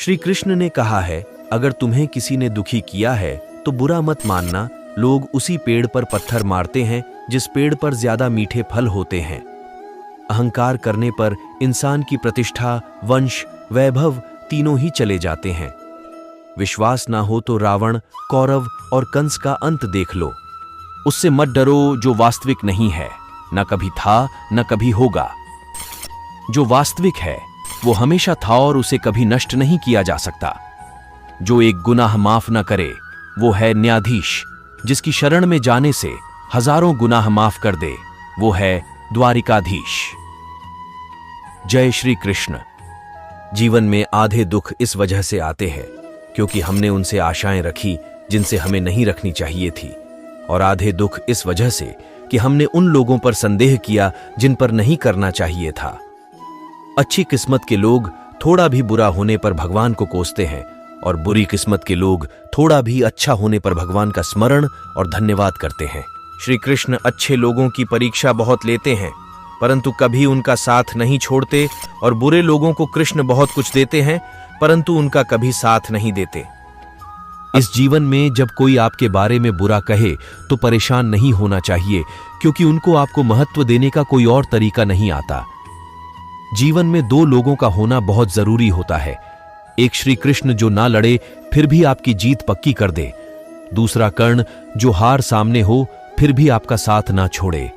श्री कृष्ण ने कहा है, अगर तुम्हें किसी ने दुखी किया है तो बुरा मत मानना। लोग उसी पेड़ पर पत्थर मारते हैं जिस पेड़ पर ज्यादा मीठे फल होते हैं। अहंकार करने पर इंसान की प्रतिष्ठा, वंश, वैभव तीनों ही चले जाते हैं। विश्वास ना हो तो रावण, कौरव और कंस का अंत देख लो। उससे मत डरो जो वास्तविक नहीं है, न कभी था न कभी होगा। जो वास्तविक है वो हमेशा था और उसे कभी नष्ट नहीं किया जा सकता। जो एक गुनाह माफ न करे वो है न्यायाधीश, जिसकी शरण में जाने से हजारों गुनाह माफ कर दे वो है द्वारिकाधीश। जय श्री कृष्ण। जीवन में आधे दुख इस वजह से आते हैं क्योंकि हमने उनसे आशाएं रखी जिनसे हमें नहीं रखनी चाहिए थी, और आधे दुख इस वजह से कि हमने उन लोगों पर संदेह किया जिन पर नहीं करना चाहिए था। अच्छी किस्मत के लोग थोड़ा भी बुरा होने पर भगवान को कोसते हैं और बुरी किस्मत के लोग थोड़ा भी अच्छा होने पर भगवान का स्मरण और धन्यवाद करते हैं। श्री कृष्ण अच्छे लोगों की परीक्षा बहुत लेते हैं परंतु कभी उनका साथ नहीं छोड़ते, और बुरे लोगों को कृष्ण बहुत कुछ देते हैं परंतु उनका कभी साथ नहीं देते। इस जीवन में जब कोई आपके बारे में बुरा कहे तो परेशान नहीं होना चाहिए, क्योंकि उनको आपको महत्व देने का कोई और तरीका नहीं आता। जीवन में दो लोगों का होना बहुत जरूरी होता है। एक श्री कृष्ण जो ना लड़े फिर भी आपकी जीत पक्की कर दे, दूसरा कर्ण जो हार सामने हो फिर भी आपका साथ ना छोड़े।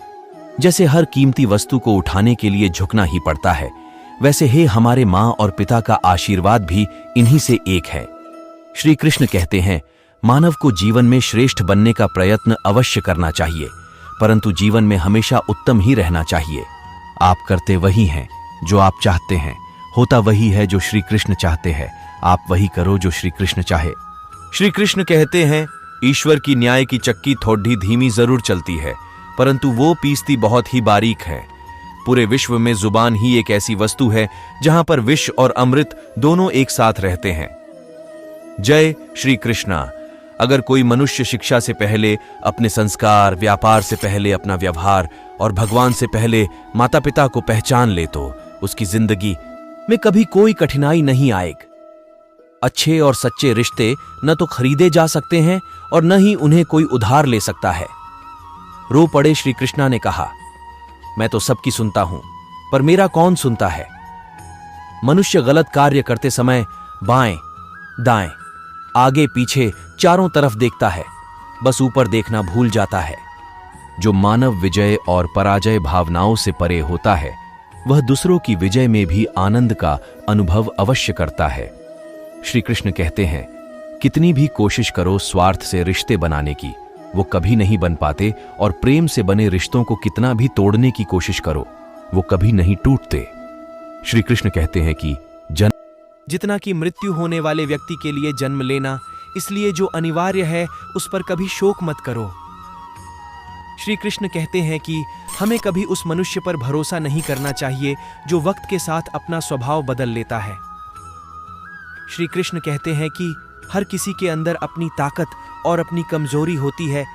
जैसे हर कीमती वस्तु को उठाने के लिए झुकना ही पड़ता है, वैसे ही हमारे मां और पिता का आशीर्वाद भी इन्हीं से एक है। श्री कृष्ण कहते हैं, मानव को जीवन में श्रेष्ठ बनने का प्रयत्न अवश्य करना चाहिए, परंतु जीवन में हमेशा उत्तम ही रहना चाहिए। आप करते वही हैं जो आप चाहते हैं, होता वही है जो श्री कृष्ण चाहते हैं। आप वही करो जो श्री कृष्ण चाहे। श्री कृष्ण कहते हैं, ईश्वर की न्याय की चक्की थोड़ी धीमी जरूर चलती है परंतु वो पीसती बहुत ही बारीक है। पूरे विश्व में जुबान ही एक ऐसी वस्तु है जहां पर विष और अमृत दोनों एक साथ रहते हैं। जय श्री कृष्णा। अगर कोई मनुष्य शिक्षा से पहले अपने संस्कार, व्यापार से पहले अपना व्यवहार और भगवान से पहले माता पिता को पहचान ले तो उसकी जिंदगी में कभी कोई कठिनाई नहीं आएगी। अच्छे और सच्चे रिश्ते न तो खरीदे जा सकते हैं और न ही उन्हें कोई उधार ले सकता है। रो पड़े श्री कृष्णा ने कहा, मैं तो सबकी सुनता हूं पर मेरा कौन सुनता है। मनुष्य गलत कार्य करते समय बाएं, दाएं, आगे पीछे चारों तरफ देखता है, बस ऊपर देखना भूल जाता है। जो मानव विजय और पराजय भावनाओं से परे होता है वह दूसरों की विजय में भी आनंद का अनुभव अवश्य करता है। श्री कृष्ण कहते हैं, कितनी भी कोशिश करो स्वार्थ से रिश्ते बनाने की, वो कभी नहीं बन पाते, और प्रेम से बने रिश्तों को कितना भी तोड़ने की कोशिश करो वो कभी नहीं टूटते। श्री कृष्ण कहते हैं कि जितना कि मृत्यु होने वाले व्यक्ति के लिए जन्म लेना, इसलिए जो अनिवार्य है उस पर कभी शोक मत करो। श्री कृष्ण कहते हैं कि हमें कभी उस मनुष्य पर भरोसा नहीं करना चाहिए जो वक्त के साथ अपना स्वभाव बदल लेता है। श्री कृष्ण कहते हैं कि हर किसी के अंदर अपनी ताकत और अपनी कमजोरी होती है।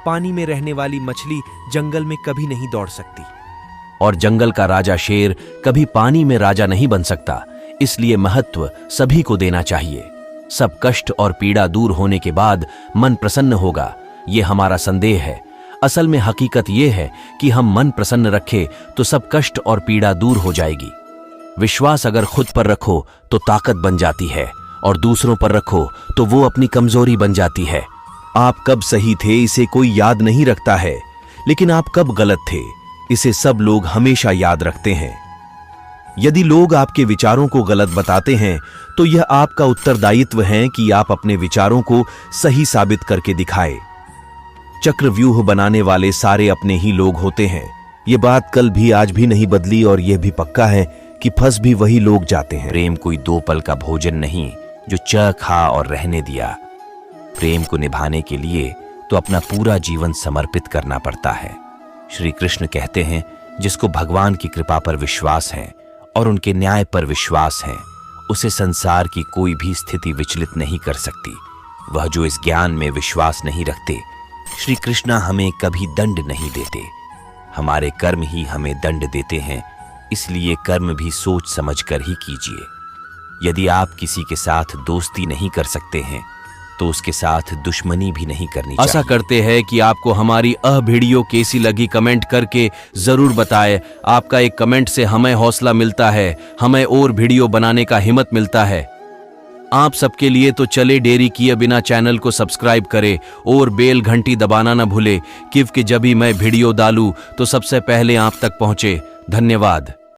पानी में रहने वाली मछली जंगल में कभी नहीं दौड़ सकती, और जंगल का राजा शेर कभी पानी में राजा नहीं बन सकता। इसलिए महत्व सभी को देना चाहिए। सब कष्ट और पीड़ा दूर होने के बाद मन प्रसन्न होगा, ये हमारा संदेह है। असल में हकीकत यह है कि हम मन प्रसन्न रखें तो सब कष्ट और पीड़ा दूर हो जाएगी। विश्वास अगर खुद पर रखो तो ताकत बन जाती है, और दूसरों पर रखो तो वो अपनी कमजोरी बन जाती है। आप कब सही थे इसे कोई याद नहीं रखता है, लेकिन आप कब गलत थे इसे सब लोग हमेशा याद रखते हैं। यदि लोग आपके विचारों को गलत बताते हैं तो यह आपका उत्तरदायित्व है कि आप अपने विचारों को सही साबित करके दिखाएं। चक्रव्यूह बनाने वाले सारे अपने ही लोग होते हैं। ये बात कल भी आज भी नहीं बदली, और यह भी पक्का है कि फंस भी वही लोग जाते हैं। प्रेम कोई 2 पल का भोजन नहीं जो च खा और रहने दिया। प्रेम को निभाने के लिए तो अपना पूरा जीवन समर्पित करना पड़ता है। श्री कृष्ण कहते हैं, जिसको भगवान की कृपा पर विश्वास है और उनके न्याय पर विश्वास है, उसे संसार की कोई भी स्थिति विचलित नहीं कर सकती। वह जो इस ज्ञान में विश्वास नहीं रखते, श्री कृष्णा हमें कभी दंड नहीं देते। हमारे कर्म ही हमें दंड देते हैं, इसलिए कर्म भी सोच समझ कर ही कीजिए। यदि आप किसी के साथ दोस्ती नहीं कर सकते हैं तो उसके साथ दुश्मनी भी नहीं करनी चाहिए। आशा करते हैं कि आपको हमारी वीडियो कैसी लगी कमेंट करके जरूर बताएं। आपका एक कमेंट से हमें हौसला मिलता है, हमें और वीडियो बनाने का हिम्मत मिलता है। आप सबके लिए तो चले देरी किए बिना चैनल को सब्सक्राइब करें और बेल घंटी दबाना न भूले, क्योंकि जब भी मैं वीडियो डालूं तो सबसे पहले आप तक पहुंचे। धन्यवाद।